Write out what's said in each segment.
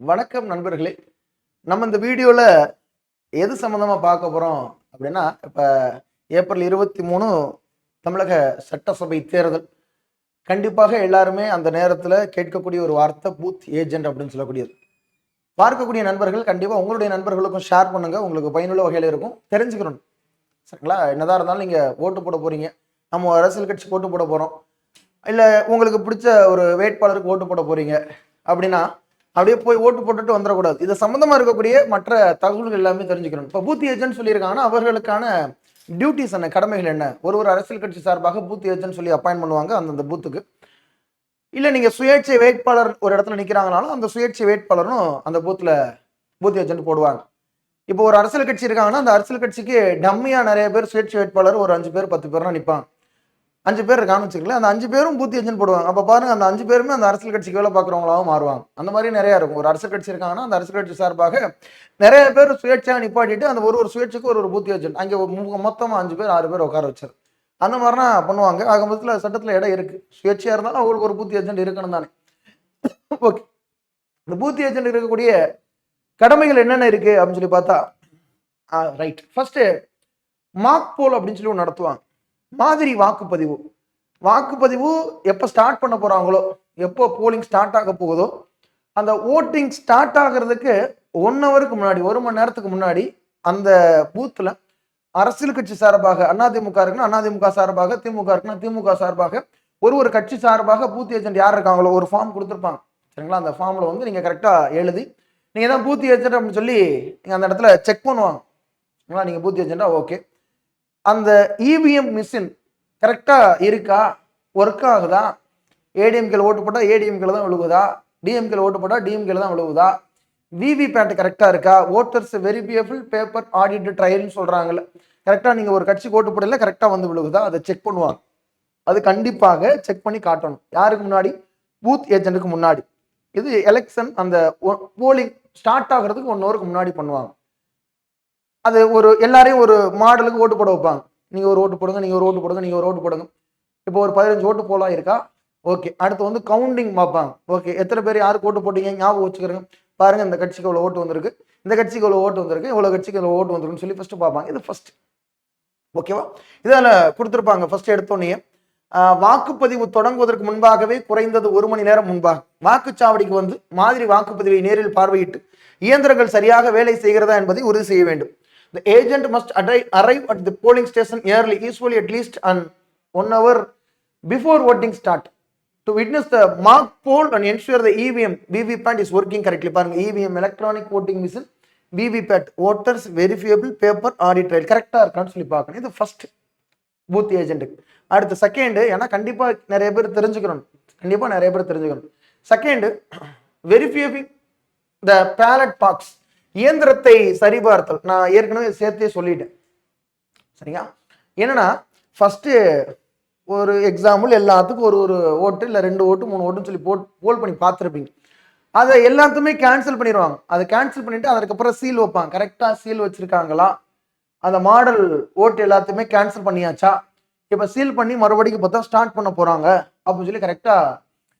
வணக்கம் நண்பர்களே. நம்ம இந்த வீடியோல எது சம்பந்தமா பார்க்க போறோம் அப்படின்னா, இப்ப ஏப்ரல் 23 தமிழக சட்டசபை தேர்தல். கண்டிப்பாக எல்லாருமே அந்த நேரத்துல கேட்கக்கூடிய ஒரு வார்த்தை பூத் ஏஜென்ட் அப்படின்னு சொல்லக்கூடியது. பார்க்கக்கூடிய நண்பர்கள் கண்டிப்பா உங்களுடைய நண்பர்களுக்கும் ஷேர் பண்ணுங்க. உங்களுக்கு பயனுள்ள வகையில இருக்கும். தெரிஞ்சுக்கணும். சரிங்களா? என்னதான் இருந்தாலும் நீங்க ஓட்டு போட போறீங்க. நம்ம ஒரு அரசியல் கட்சிக்கு ஓட்டு போட போறோம். இல்ல உங்களுக்கு பிடிச்ச ஒரு வேட்பாளருக்கு ஓட்டு போட போறீங்க அப்படின்னா அப்படியே போய் ஓட்டு போட்டுட்டு வந்துடக்கூடாது. இது சம்பந்தமா இருக்கக்கூடிய மற்ற தகவல்கள் எல்லாமே தெரிஞ்சுக்கணும். இப்போ பூத் ஏஜென்ட் சொல்லியிருக்காங்கன்னா அவர்களுக்கான டியூட்டிஸ் என்ன, கடமைகள் என்ன, ஒரு அரசியல் கட்சி சார்பாக பூத் ஏஜென்ட் சொல்லி அப்பாயின் பண்ணுவாங்க அந்தந்த பூத்துக்கு. இல்ல நீங்க சுயேட்சை வேட்பாளர் ஒரு இடத்துல நிக்கிறாங்கனாலும் அந்த சுயேட்சை வேட்பாளரும் அந்த பூத்ல பூத் ஏஜென்ட் போடுவாங்க. இப்போ ஒரு அரசியல் கட்சி இருக்காங்கன்னா அந்த அரசியல் கட்சிக்கு டம்மியா நிறைய பேர் சுயேட்சை வேட்பாளர் ஒரு 5 பேர் 10 பேர்லாம் நிற்பாங்க. 5 பேர் இருக்கான்னு வச்சுக்கல, அந்த 5 பேரும் பூத் ஏஜென்ட் போடுவாங்க. அப்ப பாருங்க அந்த 5 பேருமே அந்த அரசியல் கட்சிக்கு வேலை பார்க்குறவங்களாவும் மாறுவாங்க. அந்த மாதிரி நிறைய இருக்கும். ஒரு அரசியல் கட்சி இருக்காங்கன்னா அந்த அரசியல் கட்சி சார்பாக நிறைய பேர் சுயேட்சையா நிப்பாட்டிட்டு அந்த ஒரு சுயேட்சைக்கு ஒரு பூத் ஏஜென்ட் அங்கே மொத்தமா 5 பேர் 6 பேர் உட்கார வச்சாரு. அந்த மாதிரிலாம் பண்ணுவாங்க. ஆக மொத்தத்தில் சட்டத்தில் இடம் இருக்கு. சுயேட்சையா இருந்தாலும் அவங்களுக்கு ஒரு பூத் ஏஜென்ட் இருக்கணும் தானே. ஓகே, இந்த பூத் ஏஜென்ட் இருக்கக்கூடிய கடமைகள் என்னென்ன இருக்கு அப்படின்னு சொல்லி பார்த்தா, ரைட், ஃபர்ஸ்ட் மார்க் போல் அப்படின்னு சொல்லி ஒன்று நடத்துவாங்க. மாதிரி வாக்குப்பதிவு. வாக்குப்பதிவு எப்போ ஸ்டார்ட் பண்ண போறாங்களோ, எப்போ போலிங் ஸ்டார்ட் ஆக போகுதோ, அந்த ஓட்டிங் ஸ்டார்ட் ஆகிறதுக்கு 1 ஹவருக்கு முன்னாடி, 1 மணி நேரத்துக்கு முன்னாடி அந்த பூத்துல அரசியல் கட்சி சார்பாக அதிமுக இருக்குன்னா அதிமுக சார்பாக, திமுக இருக்குன்னா திமுக சார்பாக, ஒரு கட்சி சார்பாக பூத் ஏஜென்ட் யார் இருக்காங்களோ ஒரு ஃபார்ம் கொடுத்துருப்பாங்க. சரிங்களா? அந்த ஃபார்ம்ல வந்து நீங்க கரெக்டா எழுதி நீங்க தான் பூத் ஏஜென்ட் அப்படின்னு சொல்லி நீங்க அந்த இடத்துல செக் பண்ணுவாங்க. நீங்க பூத் ஏஜென்டா? ஓகே. அந்த இவிஎம் மிஷின் கரெக்டா இருக்கா, ஒர்க் ஆகுதா, ஏடிஎம்கேல ஓட்டு போட்டா ஏடிஎம்கேல தான் விழுகுதா, டிஎம்கேல ஓட்டு போட்டா டிஎம்கேல தான் விழுகுதா, விவிபேட் கரெக்டா இருக்கா, ஓட்டர்ஸ் வெரிஃபியபிள் பேப்பர் ஆடிட் ட்ரையல்னு சொல்றாங்கல்ல, கரெக்டா நீங்க ஒரு கட்சிக்கு ஓட்டு போடல கரெக்டா வந்து விழுகுதா, அதை செக் பண்ணுவாங்க. அது கண்டிப்பாக செக் பண்ணி காட்டணும். யாருக்கு முன்னாடி? பூத் ஏஜென்ட்டுக்கு முன்னாடி. இது எலெக்ஷன் அந்த போலிங் ஸ்டார்ட் ஆகிறதுக்கு 1 ஹவருக்கு முன்னாடி பண்ணுவாங்க. அது ஒரு எல்லாரையும் ஒரு மாடலுக்கு ஓட்டு போட வைப்பாங்க. நீங்க ஒரு ஓட்டு போடுங்க, நீங்க ஒரு ஓட்டு போடுங்க, நீங்க ஒரு ஓட்டு போடுங்க. இப்போ ஒரு 15 ஓட்டு போலாம் இருக்கா? ஓகே. அடுத்து வந்து கவுண்டிங் பார்ப்பாங்க. ஓகே, எத்தனை பேர் யாருக்கு ஓட்டு போட்டீங்க ஞாபகம் வச்சுக்கிறங்க. பாருங்க, இந்த கட்சிக்கு இவ்வளவு ஓட்டு வந்திருக்கு, இந்த கட்சிக்கு இவ்வளவு ஓட்டு வந்திருக்கு, இவ்வளவு கட்சிக்கு இவ்வளவு ஓட்டு வந்திருக்குன்னு சொல்லி ஃபர்ஸ்ட் பார்ப்பாங்க. இது ஃபர்ஸ்ட். ஓகேவா? இதால கொடுத்துருப்பாங்க ஃபர்ஸ்ட் எடுத்தோடனே. வாக்குப்பதிவு தொடங்குவதற்கு முன்பாகவே குறைந்தது 1 மணி நேரம் முன்பாக வாக்குச்சாவடிக்கு வந்து மாதிரி வாக்குப்பதிவை நேரில் பார்வையிட்டு இயந்திரங்கள் சரியாக வேலை செய்கிறதா என்பதை உறுதி செய்ய வேண்டும். The agent must arrive at the polling station early, usually at least 1 hour before voting start, to witness the mock poll and ensure the EVM VVPAT is working correctly. பாருங்க, EVM electronic voting machine, VVPAT voters verifiable paper audit trail கரெக்டா இருக்கான்னு சொல்லி பார்க்கணும். இது first booth ஏஜென்ட்டுக்கு. அடுத்து second, ஏன்னா கண்டிப்பா நிறைய பேர் தெரிஞ்சுக்கணும். செகண்ட், வெரிஃபியபிங் த பேலட் பாக்ஸ், இயந்திரத்தை சரிபார்த்தல். நான் ஏற்கனவே சேர்த்தே சொல்லிட்டேன். சரிங்களா? என்னன்னா ஃபர்ஸ்ட் ஒரு எக்ஸாம்பிள் எல்லாத்துக்கும் ஒரு ஓட்டு இல்லை 2 ஓட்டு 3 ஓட்டுன்னு சொல்லி போல் பண்ணி பார்த்துருப்பீங்க. அதை எல்லாத்துமே கேன்சல் பண்ணிடுவாங்க. அதை கேன்சல் பண்ணிட்டு அதுக்கப்புறம் சீல் வைப்பாங்க. கரெக்டா சீல் வச்சிருக்காங்களா, அந்த மாடல் ஓட்டு எல்லாத்தையுமே கேன்சல் பண்ணியாச்சா, இப்போ சீல் பண்ணி மறுபடியும் பார்த்தா ஸ்டார்ட் பண்ண போறாங்க அப்படின்னு சொல்லி கரெக்டா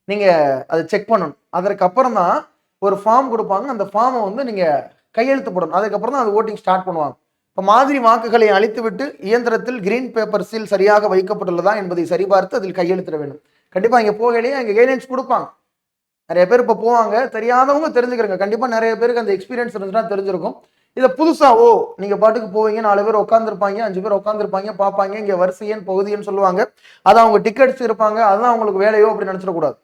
நீங்க அதை செக் பண்ணணும். அதற்கப்புறம் தான் ஒரு ஃபார்ம் கொடுப்பாங்க. அந்த ஃபார்மை வந்து நீங்க கையெழுத்து போடணும். அதுக்கப்புறம் தான் அது ஓட்டிங் ஸ்டார்ட் பண்ணுவாங்க. இப்போ மாதிரி வாக்குகளை அழித்துவிட்டு இயந்திரத்தில் கிரீன் பேப்பர் சீல் சரியாக வைக்கப்பட்டுள்ளதா என்பதை சரிபார்த்து அதில் கையெழுத்திட வேண்டும். கண்டிப்பா இங்க போகலையே அங்கே கைட்லைன்ஸ் கொடுப்பாங்க. நிறைய பேர் இப்போ போவாங்க, தெரியாதவங்க தெரிஞ்சுக்கிறங்க. கண்டிப்பா நிறைய பேருக்கு அந்த எக்ஸ்பீரியன்ஸ் இருந்துச்சுன்னா தெரிஞ்சிருக்கும். இதை புதுசா நீங்க பாட்டுக்கு போவீங்க, 4 பேர் உட்காந்துருப்பாங்க, 5 பேர் உட்காந்துருப்பாங்க, பார்ப்பாங்க, இங்க வரிசையன் பகுதின்னு சொல்லுவாங்க, அது அவங்க டிக்கெட்ஸ் இருப்பாங்க, அதுதான் அவங்களுக்கு வேலையோ அப்படின்னு நினைச்சிடக்கூடாது.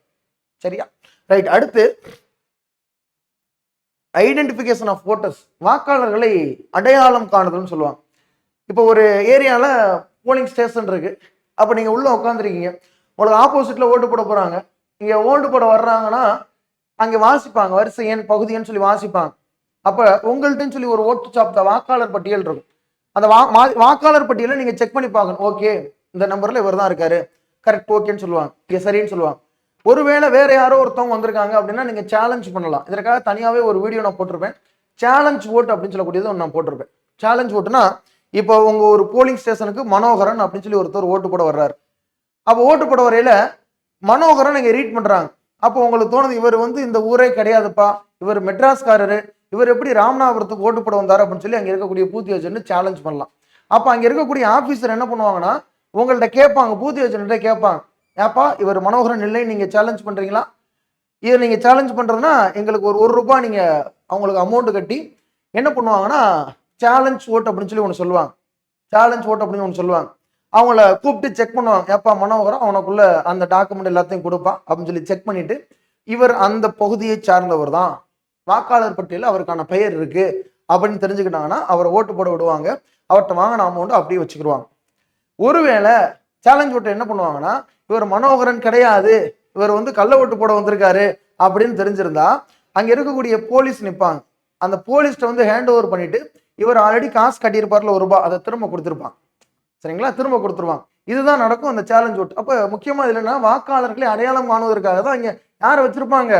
சரியா? ரைட். அடுத்து ஐடென்டிபிகேஷன் ஆஃப் ஓட்டர்ஸ், வாக்காளர்களை அடையாளம் காணுதல்னு சொல்லுவாங்க. இப்போ ஒரு ஏரியால போலிங் ஸ்டேஷன் இருக்கு. அப்போ நீங்க உள்ள உட்காந்துருக்கீங்க, உங்களுக்கு ஆப்போசிட்ல ஓட்டு போட போறாங்க. இங்க ஓட்டு போட வர்றாங்கன்னா அங்க வாசிப்பாங்க, வரிசை எண் பகுதின்னு சொல்லி வாசிப்பாங்க. அப்ப உங்கள்கிட்டன்னு சொல்லி ஒரு ஓட்டு சாப்பிட்ட வாக்காளர் பட்டியல் இருக்கும். அந்த வாக்காளர் பட்டியலை நீங்க செக் பண்ணி பார்க்கணும். ஓகே, இந்த நம்பர்ல இவர் தான் இருக்காரு, கரெக்ட், ஓகேன்னு சொல்லுவாங்க, சரின்னு சொல்லுவாங்க. ஒருவேளை வேற யாரோ ஒருத்தவங்க வந்திருக்காங்க அப்படின்னா நீங்க சேலஞ்ச் பண்ணலாம். இதற்காக தனியாவே ஒரு வீடியோ நான் போட்டிருப்பேன். சேலஞ்ச் ஓட்டு அப்படின்னு சொல்லக்கூடியது நான் போட்டிருப்பேன். சேலஞ்ச் ஓட்டுனா, இப்போ உங்க ஒரு போலிங் ஸ்டேஷனுக்கு மனோகரன் அப்படின்னு சொல்லி ஒருத்தர் ஓட்டு போட வர்றாரு. அப்போ ஓட்டு போட வரையில மனோகரன் இங்க ரீட் பண்றாங்க. அப்போ உங்களுக்கு தோணுது இவர் இந்த ஊரே கிடையாதுப்பா, இவர் மெட்ராஸ்காரரு, இவர் எப்படி ராமநாதபுரத்துக்கு ஓட்டு போட வந்தார் அப்படின்னு சொல்லி அங்கே இருக்கக்கூடிய பூத் ஏஜென்ட் சேலஞ்ச் பண்ணலாம். அப்போ அங்கே இருக்கக்கூடிய ஆஃபீஸர் என்ன பண்ணுவாங்கன்னா உங்கள்கிட்ட கேட்பாங்க, பூத் ஏஜென்ட்ட கேட்பாங்க, ஏப்பா இவர் மனோகரன் இல்லை, நீங்கள் சேலஞ்ச் பண்ணுறீங்களா? இதை நீங்கள் சேலஞ்ச் பண்ணுறதுனா எங்களுக்கு ஒரு ரூபாய் நீங்கள் அவங்களுக்கு அமௌண்ட் கட்டி என்ன பண்ணுவாங்கன்னா சேலஞ்ச் ஓட் அப்படின்னு சொல்லி ஒன்று சொல்லுவாங்க. சேலஞ்ச் ஓட் அப்படின்னு ஒன்று சொல்லுவாங்க. அவங்கள கூப்பிட்டு செக் பண்ணுவாங்க, ஏப்பா மனோகரம் அவனுக்குள்ள அந்த டாக்குமெண்ட் எல்லாத்தையும் கொடுப்பான் அப்படின்னு சொல்லி செக் பண்ணிட்டு இவர் அந்த பகுதியை சார்ந்தவர் தான், வாக்காளர் பட்டியலில் அவருக்கான பெயர் இருக்கு அப்படின்னு தெரிஞ்சுக்கிட்டாங்கன்னா அவரை ஓட்டு போட விடுவாங்க. அவர்கிட்ட வாங்கின அமௌண்ட் அப்படியே வச்சுக்கிடுவாங்க. ஒருவேளை சேலஞ்ச் ஓட்டை என்ன பண்ணுவாங்கன்னா இவர் மனோகரன் கிடையாது, இவர் கள்ள ஓட்டு போட வந்திருக்காரு அப்படின்னு தெரிஞ்சிருந்தா அங்க இருக்கக்கூடிய போலீஸ் நிற்பாங்க. அந்த போலீஸ்ட ஹேண்ட் ஓவர் பண்ணிட்டு இவர் ஆல்ரெடி காசு கட்டியிருப்பார்ல ஒரு ரூபாய், அதை திரும்ப கொடுத்துருப்பாங்க. சரிங்களா, திரும்ப கொடுத்துருவாங்க. இதுதான் நடக்கும் அந்த சேலஞ்ச் ஓட்டு. அப்ப முக்கியமா இல்லைன்னா வாக்காளர்களை அடையாளம் காணுவதற்காக தான் இங்க யாரை வச்சிருப்பாங்க,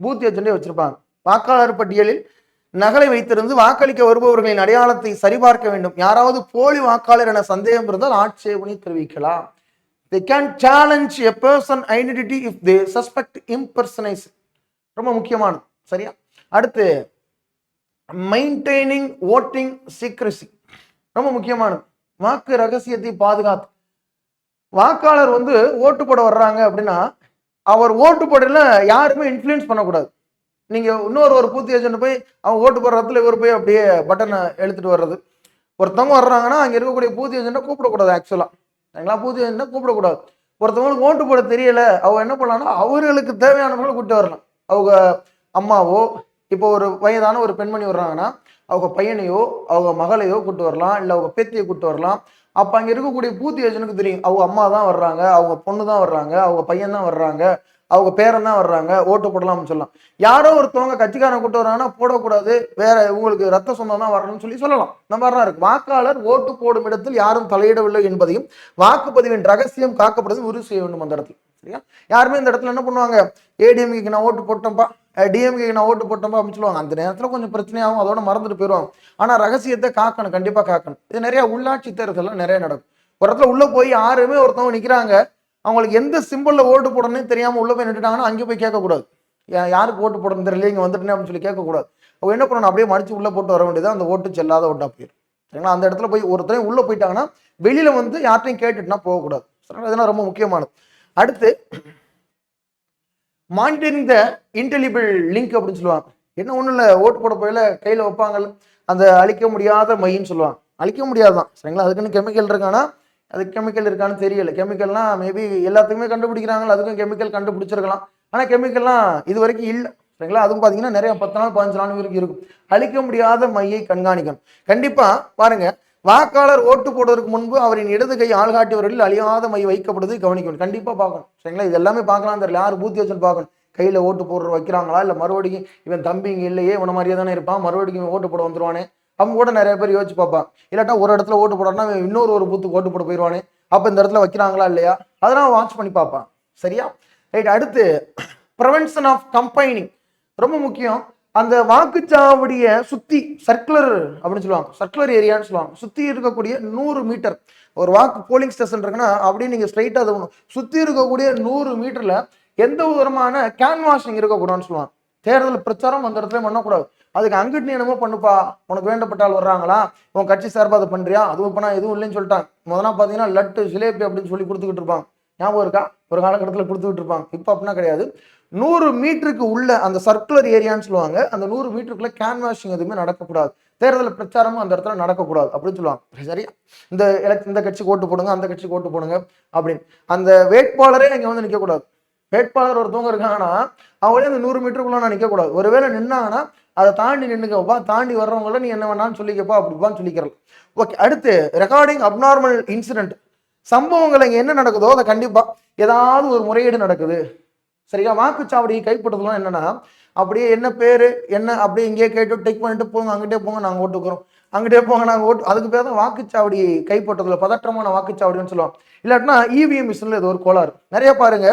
பூத் ஏஜெண்டே வச்சிருப்பாங்க. வாக்காளர் பட்டியலில் நகலை வைத்திருந்து வாக்களிக்க வருபவர்களின் அடையாளத்தை சரிபார்க்க வேண்டும். யாராவது போலி வாக்காளர் என சந்தேகம் இருந்தால் ஆட்சேபனை தெரிவிக்கலாம். They can challenge a person identity if they suspect impersonation. ரொம்ப முக்கியமானது. சரியா? அடுத்து மெயின்டைனிங் ஓட்டிங் சீக்ரெசி, ரொம்ப முக்கியமானது. வாக்கு ரகசியத்தை பாதுகாத்து வாக்காளர் ஓட்டு போட வர்றாங்க அப்படின்னா அவர் ஓட்டு போடல யாருமே இன்ஃப்ளூயன்ஸ் பண்ணக்கூடாது. நீங்க ஒரு பூத் ஏஜென்ட் போய் அவங்க ஓட்டு போடுற இடத்துல இவர் போய் அப்படியே பட்டனை எழுத்துட்டு வர்றது, ஒருத்தவங்க வர்றாங்கன்னா அங்க இருக்கக்கூடிய பூத் ஏஜென்ட்டை கூப்பிடக்கூடாது. ஆக்சுவலா சரிங்களா, பூத் ஏஜென்ட்டை கூப்பிடக்கூடாது. ஒருத்தவங்களுக்கு ஓட்டு போட தெரியல, அவங்க என்ன பண்ணலாம்னா அவர்களுக்கு தேவையானவங்களை கூப்பிட்டு வரலாம். அவங்க அம்மாவோ, இப்போ ஒரு வயதான ஒரு பெண்மணி வர்றாங்கன்னா அவங்க பையனையோ அவங்க மகளையோ கூப்பிட்டு வரலாம், இல்லை அவங்க பேத்தியை கூப்பிட்டு வரலாம். அப்போ அங்கே இருக்கக்கூடிய பூத் ஏஜென்ட்டுக்கு தெரியும் அவங்க அம்மா தான் வர்றாங்க, அவங்க பொண்ணு தான் வர்றாங்க, அவங்க பையன் தான் வர்றாங்க, அவங்க பேரன் தான் வர்றாங்க, ஓட்டு போடலாம்னு சொல்லலாம். யாரோ ஒருத்தவங்க கட்சிக்காரன் கூட்டு வர்றாங்கன்னா போடக்கூடாது, வேற உங்களுக்கு ரத்த சொந்தம் தான் வரணும்னு சொல்லலாம். இந்த மாதிரிலாம் இருக்கு. வாக்காளர் ஓட்டு போடும் இடத்தில் யாரும் தலையிடவில்லை என்பதையும் வாக்குப்பதிவின் ரகசியம் காக்கப்படுறது உறுதி செய்ய வேண்டும் அந்த இடத்துல. சரியா? யாருமே இந்த இடத்துல என்ன பண்ணுவாங்க, ஏடிஎம்கேக்கு நான் ஓட்டு போட்டோம்ப்பா, டிஎம்கேக்கு நான் ஓட்டு போட்டோம்பா அப்படின்னு சொல்லுவாங்க. அந்த நேரத்தில் கொஞ்சம் பிரச்சனையாகும், அதோட மறந்துட்டு போயிடுவாங்க. ஆனால் ரகசியத்தை காக்கணும், கண்டிப்பாக காக்கணும். இது நிறைய உள்ளாட்சி தேர்தலாம் நிறைய நடக்கும். ஒரு இடத்துல உள்ள போய் யாருமே ஒருத்தவங்க நிற்கிறாங்க, அவங்களுக்கு எந்த சிம்பிளில் ஓட்டு போடணும்னு தெரியாமல் உள்ள போய் நின்றுட்டாங்கன்னா அங்கே போய் கேட்கக்கூடாது, யாருக்கு ஓட்டு போடணும் தெரியல இங்கே வந்துட்டேன் அப்படின்னு சொல்லி கேட்கக்கூடாது. அவங்க என்ன பண்ணணும், அப்படியே மடிச்சு உள்ளே போட்டு வர வேண்டியது, அந்த ஓட்டு செல்லாத ஓட்டா போயிடும். சரிங்களா? அந்த இடத்துல போய் ஒருத்தரையும் உள்ளே போயிட்டாங்கன்னா வெளியில யார்ட்டையும் கேட்டுட்டுனா போகக்கூடாது. சரிங்களா? இதெல்லாம் ரொம்ப முக்கியமானது. அடுத்து மானிட்டரிங் த இன்டெலிபிள் லிங்க் அப்படின்னு சொல்லுவாங்க. என்ன ஒன்றும் இல்லை, ஓட்டு போட போயில கையில் வைப்பாங்கல்ல அந்த அழிக்க முடியாத மைன்னு சொல்லுவாங்க. அழிக்க முடியாதுதான். சரிங்களா? அதுக்குன்னு கெமிக்கல் இருக்கானா, அது கெமிக்கல் இருக்கான்னு தெரியல. கெமிக்கல்னா மேபி எல்லாத்துக்குமே கண்டுபிடிக்கிறாங்களா, அதுக்கும் கெமிக்கல் கண்டுபிடிச்சிருக்கலாம். ஆனால் கெமிக்கல்லாம் இது வரைக்கும் இல்லை. சரிங்களா? அதுவும் பார்த்தீங்கன்னா நிறைய 10 நாள் 15 நாள் வரைக்கும் இருக்கும். அழிக்க முடியாத மையை கண்காணிக்கணும். கண்டிப்பாக பாருங்க, வாக்காளர் ஓட்டு போடுவதற்கு முன்பு அவரின் இடது கை ஆள்காட்டியவர்களில் அழியாத மை வைக்கப்படுவதை கவனிக்கணும். கண்டிப்பாக பார்க்கணும். சரிங்களா? இது எல்லாமே பார்க்கலாம் தெரியல, யார் பூத் ஏஜென்ட் பார்க்கணும். கையில் ஓட்டு போடுற வைக்கிறாங்களா, இல்லை மறுபடியும் இவன் தம்பிங்க இல்லையே இவனை மாதிரியே தானே இருப்பான், மறுபடியும் இவன் ஓட்டு போட வந்துருவானே அவங்க கூட நிறைய பேர் யோசிச்சு பார்ப்பான். இல்லாட்டா ஒரு இடத்துல ஓட்டு போடணும்னா இன்னொரு பூத்துக்கு ஓட்டு போட போயிடுவானே, அப்போ இந்த இடத்துல வைக்கிறாங்களா இல்லையா, அதெல்லாம் வாட்ச் பண்ணி பார்ப்பான். சரியா? ரைட். அடுத்து ப்ரிவென்ஷன் ஆஃப் கம்பைனிங், ரொம்ப முக்கியம். அந்த வாக்குச்சாவடியை சுத்தி சர்க்குலர் அப்படின்னு சொல்லுவாங்க, சர்க்குலர் ஏரியான்னு சொல்லுவாங்க. சுத்தி இருக்கக்கூடிய 100 மீட்டர், ஒரு வாக்கு போலிங் ஸ்டேஷன் இருக்குன்னா அப்படியே நீங்க ஸ்ட்ரைட்டா அதை சுத்தி இருக்கக்கூடிய 100 மீட்டர்ல எந்த விதமான கேன்வாஷிங் இருக்கக்கூடாதுன்னு சொல்லுவாங்க. தேர்தல் பிரச்சாரம் அந்த இடத்துல பண்ணக்கூடாது. அதுக்கு அங்கிட்டு நீ என்னமோ பண்ணுப்பா, உனக்கு வேண்டப்பட்டால் வர்றாங்களா, உன் கட்சி சார்பாக அதை பண்றியா, அதுவும் இப்போ நான் எதுவும் இல்லைன்னு சொல்லிட்டாங்க. முதல்ல பார்த்தீங்கன்னா லட்டு ஜிலேபி அப்படின்னு சொல்லி கொடுத்துக்கிட்டு இருப்பாங்க. ஞாபகம் இருக்கா? ஒரு காலகட்டத்தில் கொடுத்துக்கிட்டு இருப்பாங்க. இப்போ அப்படின்னா கிடையாது. 100 மீட்டருக்கு உள்ள அந்த சர்க்குலர் ஏரியான்னு சொல்லுவாங்க. அந்த 100 மீட்டருக்குள்ள கேன்வாஷிங் எதுவுமே நடக்கக்கூடாது. தேர்தல் பிரச்சாரமும் அந்த இடத்துல நடக்கக்கூடாது அப்படின்னு சொல்லுவாங்க. சரியா? இந்த கட்சிக்கு ஓட்டு போடுங்க, அந்த கட்சிக்கு ஓட்டு போடுங்க அப்படின்னு. அந்த வேட்பாளரே இங்கே நிற்கக்கூடாது. வேட்பாளர் ஒருத்தவங்க இருக்காங்கன்னா அவங்களே அந்த 100 மீட்டருக்குள்ள நான் நிற்கக்கூடாது. ஒருவேளை நின்னாங்கன்னா அதை தாண்டி நின்றுக்கப்பா, தாண்டி வர்றவங்கள நீ என்ன வேணான்னு சொல்லிக்கப்பா அப்படிப்பான்னு சொல்லிக்கிறேன். ஓகே. அடுத்து ரெக்கார்டிங் அப்நார்மல் இன்சிடென்ட், சம்பவங்கள் இங்கே என்ன நடக்குதோ அதை கண்டிப்பா ஏதாவது ஒரு முறையீடு நடக்குது. சரியா? வாக்குச்சாவடி கைப்பற்றதுலாம் என்னன்னா அப்படியே என்ன பேரு என்ன அப்படியே இங்கேயே கேட்டு டெக் பண்ணிட்டு போங்க, அங்கிட்டே போங்க நாங்கள் ஓட்டுக்கிறோம், அங்கிட்டே போங்க நாங்கள் ஓட்டு, அதுக்கு பேர் தான் வாக்குச்சாவடி கைப்பற்றதுல பதற்றமான வாக்குச்சாவடின்னு சொல்லுவாங்க. இல்லாட்டினா இவிஎம் மிஷின்ல இது ஒரு கோளாறு. நிறைய பாருங்க,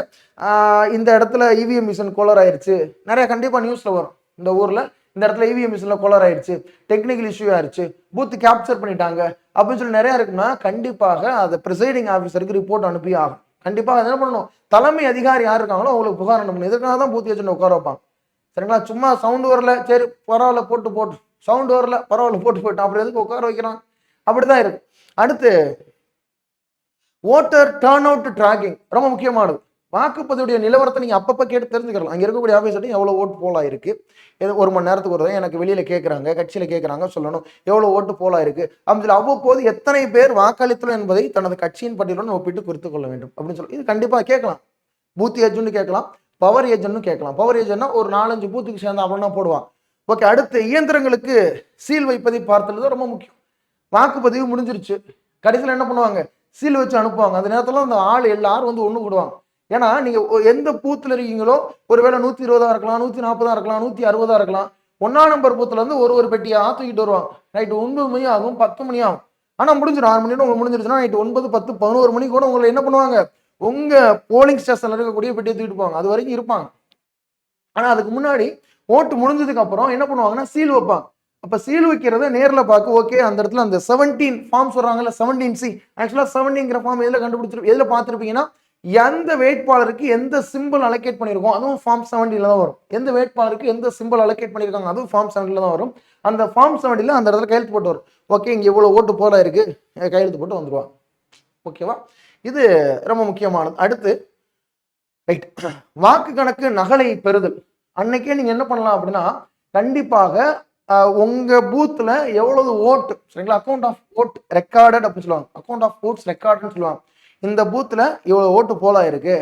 இந்த இடத்துல இவிஎம் மிஷின் கோளாறு ஆயிடுச்சு, நிறைய கண்டிப்பா நியூஸ்ல வரும். இந்த ஊர்ல இந்த இடத்துல இவிஎம் மிஷின்ல கோளாறு ஆயிடுச்சு, டெக்னிக்கல் இஷ்யூ ஆயிடுச்சு, பூத் கேப்சர் பண்ணிட்டாங்க அப்படின்னு சொல்லி நிறைய இருக்குன்னா கண்டிப்பாக அதை ப்ரிசைடிங் ஆஃபீஸருக்கு ரிப்போர்ட் அனுப்பி ஆகும். கண்டிப்பாக என்ன பண்ணணும், தலைமை அதிகாரி யார் இருக்காங்களோ அவங்களுக்கு புகார் அனுப்பணும். இதுக்காக தான் பூத் ஏஜென்ட் உட்கார வைப்பாங்க. சரிங்களா? சும்மா சவுண்டு வரல, சரி பரவாயில்ல போட்டு சவுண்டு வரல பரவாயில்ல போயிட்டோம், அப்புறம் எதுக்கு உட்கார வைக்கிறான்? அப்படிதான் இருக்கு. அடுத்து ஓட்டர் டர்ன் அவுட் ட்ராக்கிங் ரொம்ப முக்கியமானது. வாக்குப்பதிவுடைய நிலவரத்தை நீங்க அப்பப்ப கேட்டு தெரிஞ்சுக்கலாம். அங்க இருக்கக்கூடிய ஆபீசர்ட்டையும் எவ்வளவு ஓட்டு போலா இருக்கு, ஒரு மணி நேரத்துக்கு ஒரு தான் எனக்கு வெளியில கேட்கறாங்க, கட்சியில கேட்கறாங்க, சொல்லணும் எவ்வளவு ஓட்டு போலா இருக்கு அப்படின்னு சொல்லி அவ்வப்போது எத்தனை பேர் வாக்களித்தோம் என்பதை தனது கட்சியின் பட்டியலுடன் ஒப்பிட்டு குறித்துக் கொள்ள வேண்டும் அப்படின்னு சொல்லி இது கண்டிப்பா கேட்கலாம். பூத் ஏஜென்ட் கேட்கலாம், பவர் ஏஜென்ட்னு கேட்கலாம். பவர் ஏஜென்ட்னா ஒரு 4-5 பூத்துக்கு சேர்ந்தா அப்படின்னா போடுவான். ஓகே, அடுத்து இயந்திரங்களுக்கு சீல் வைப்பதை பார்த்தது ரொம்ப முக்கியம். வாக்குப்பதிவு முடிஞ்சிருச்சு, கடைசியில் என்ன பண்ணுவாங்க, சீல் வச்சு அனுப்புவாங்க. அந்த நேரத்தில் அந்த ஆள் எல்லாரும் வந்து ஒண்ணு கூடுவாங்க. ஏன்னா நீங்க எந்த பூத்துல இருக்கீங்களோ, ஒருவேளை 120 இருக்கலாம், 140 இருக்கலாம், 160 இருக்கலாம். 1ஆம் நம்பர் பூத்துல இருந்து ஒரு பெட்டியா தூக்கிட்டு வருவாங்க. நைட்டு 9 மணி ஆகும், 10 மணி ஆகும். ஆனா முடிஞ்சிடும், 6 மணி உங்களுக்கு முடிஞ்சிருச்சுன்னா நைட்டு 9, 10, 11 மணிக்கு கூட உங்களை என்ன பண்ணுவாங்க, உங்க போலிங் ஸ்டேஷன்ல இருக்கக்கூடிய பெட்டியை தூக்கிட்டு போவாங்க. அது வரைக்கும் இருப்பாங்க. ஆனா அதுக்கு முன்னாடி ஓட்டு முடிஞ்சதுக்கு அப்புறம் என்ன பண்ணுவாங்கன்னா சீல் வைப்பாங்க. அப்ப சீல் வைக்கிறத நேர்ல பார்க்க ஓகே, அந்த இடத்துல அந்த 17 ஃபார்ம் சொல்றாங்கல்ல, 17C ஆக்சுவலா 17ங்கிற ஃபார்ம் எதுல கண்டுபிடிச்சிருப்பீங்க, எதுல பார்த்திருப்பீங்கன்னா எந்த வேட்பாளருக்கு எந்த சிம்பிள் அலோகேட் பண்ணிருக்கோம் அதுவும் ஃபார்ம் 70ல தான் வரும். எந்த வேட்பாளருக்கு எந்த சிம்பிள் அலோகேட் பண்ணிருக்காங்க அதுவும் ஃபார்ம் 70ல தான் வரும். அந்த ஃபார்ம் 70ல அந்த இடத்துல கையெழுத்து போட்டு வரும். ஓகே, இங்க இவ்வளவு ஓட்டு போல இருக்கு, கையெழுத்து போட்டு வந்துருவாங்க. ஓகேவா? இது ரொம்ப முக்கியமானது. அடுத்து ரைட், வாக்கு கணக்கு நகலை பெறுதல். அன்னைக்கே நீங்க என்ன பண்ணலாம் அப்படின்னா, கண்டிப்பாக உங்க பூத்துல எவ்வளவு ஓட்டு, சரிங்களா, அக்கௌண்ட் ஆஃப் ஓட் ரெக்கார்டட் அப்படின்னு சொல்லுவாங்க. அக்கௌண்ட் ஆஃப் ஓட்ஸ் ரெக்கார்டுன்னு சொல்லுவாங்க. இந்த பூத்துல இவ்வளவு ஓட்டு போலா இருக்கு,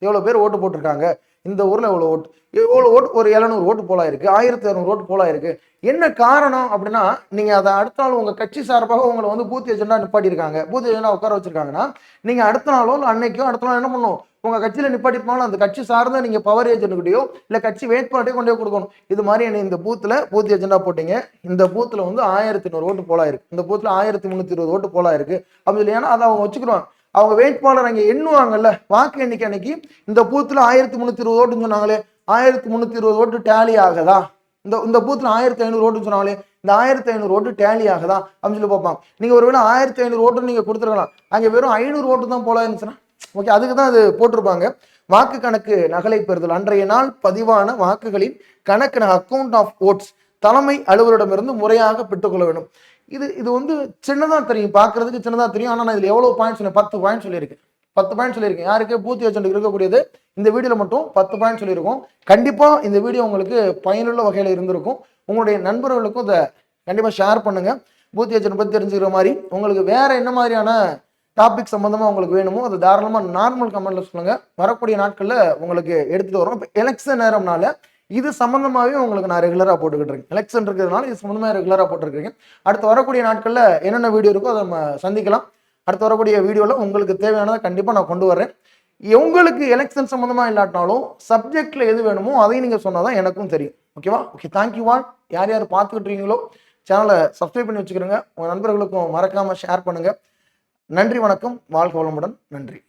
எவ்வளவு பேர் ஓட்டு போட்டிருக்காங்க, இந்த ஊர்ல எவ்வளவு ஓட்டு ஒரு 700 ஓட்டு போலா இருக்கு, 1200 ஓட்டு போலா இருக்கு. என்ன காரணம் அப்படின்னா, நீங்க அதை அடுத்த நாள் உங்க கட்சி சார்பாக உங்களை வந்து பூத் ஏஜெண்டா நிப்பாட்டிருக்காங்க, பூத் ஏஜெண்டா உட்கார வச்சிருக்காங்கன்னா, நீங்க அடுத்த நாளோ இல்லை அன்னைக்கோ அடுத்த நாள் என்ன பண்ணும், உங்க கட்சியில நிப்பாட்டிருப்பாலும் அந்த கட்சி சார்ந்த நீங்க பவர் ஏஜென்ட் கிட்டயோ இல்ல கட்சி வேட்பாளரையோ கொண்டே கொடுக்கணும். இது மாதிரி என்ன இந்த பூத்துல பூத் ஏஜெண்டா போட்டீங்க, இந்த பூத்துல வந்து 1100 ஓட்டு போலா இருக்கு, இந்த பூத்துல 1320 ஓட்டு போலா இருக்கு அப்படி சொல்லி, ஏன்னா அதை அவங்க வச்சுக்கிடுவாங்க. அவங்க வேட்பாளர் அங்கே எண்ணுவாங்கல்ல, வாக்கு எண்ணிக்கை அன்னைக்கு இந்த பூத்துல 1320 ஓட்டுன்னு சொன்னாங்களே, 1320 ஓட்டு டேலி ஆகுதா, இந்த பூத்துல 1500 ஓட்டுன்னு சொன்னாங்களே, இந்த 1500 ஓட்டு டேலி ஆகுதா அப்படின்னு சொல்லி பார்ப்பாங்க. நீங்க ஒருவேளை 1500 ஓட்டு நீங்க கொடுத்துருக்கலாம், அங்கே வெறும் 500 ஓட்டு தான் போல இருந்துச்சுன்னா ஓகே, அதுக்கு தான் அது போட்டிருப்பாங்க. வாக்கு கணக்கு நகலை பெறுதல். அன்றைய நாள் பதிவான வாக்குகளின் கணக்கு அக்கௌண்ட் ஆஃப் ஓட்ஸ் தலைமை அலுவலரிடமிருந்து முறையாக பெற்றுக்கொள்ள வேண்டும். இது வந்து சின்னதா தெரியும், பார்க்கறதுக்கு சின்னதா தெரியும். ஆனா நான் இதுல எவ்வளவு பாயிண்ட் சொன்னேன், 10 பாயிண்ட் சொல்லியிருக்கேன். 10 பாயிண்ட் சொல்லியிருக்கேன். யாருக்கு, பூத் ஏஜென்ட் இருக்கக்கூடியது இந்த வீடியோல மட்டும் 10 பாயிண்ட் சொல்லியிருக்கோம். கண்டிப்பா இந்த வீடியோ உங்களுக்கு பயனுள்ள வகையில இருந்திருக்கும். உங்களுடைய நண்பர்களுக்கும் இதை கண்டிப்பா ஷேர் பண்ணுங்க. பூத் ஏஜென்ட் பத்தி தெரிஞ்சுக்கிற மாதிரி உங்களுக்கு வேற என்ன மாதிரியான டாபிக் சம்பந்தமா உங்களுக்கு வேணுமோ அது தாராளமா நார்மல் கமெண்ட்ல சொல்லுங்க. வரக்கூடிய நாட்கள்ல உங்களுக்கு எடுத்துட்டு வரோம். இப்போ எலெக்ஷன் நேரம்னால இது சம்பந்தமாவே உங்களுக்கு நான் ரெகுலரா போட்டுக்கிட்டு இருக்கேன். எலெக்ஷன் இருக்கிறதுனால இது சம்பந்தமா ரெகுலரா போட்டுருக்கீங்க. அடுத்து வரக்கூடிய நாட்கள்ல என்னென்ன வீடியோ இருக்கோ அதை நம்ம சந்திக்கலாம். அடுத்து வரக்கூடிய வீடியோல உங்களுக்கு தேவையானதை கண்டிப்பா நான் கொண்டு வரேன். உங்களுக்கு எலெக்ஷன் சம்பந்தமா இல்லாட்டினாலும் சப்ஜெக்ட்ல எது வேணுமோ அதையும் நீங்க சொன்னாதான் எனக்கும் தெரியும். ஓகேவா? Okay, thank you all. யார் யார் பார்த்துக்கிட்டு இருக்கீங்களோ சேனலை சப்ஸ்கிரைப் பண்ணி வச்சுக்கிறோங்க. உங்க நண்பர்களுக்கும் மறக்காம ஷேர் பண்ணுங்க. நன்றி, வணக்கம், வாழ்க வளமுடன். நன்றி.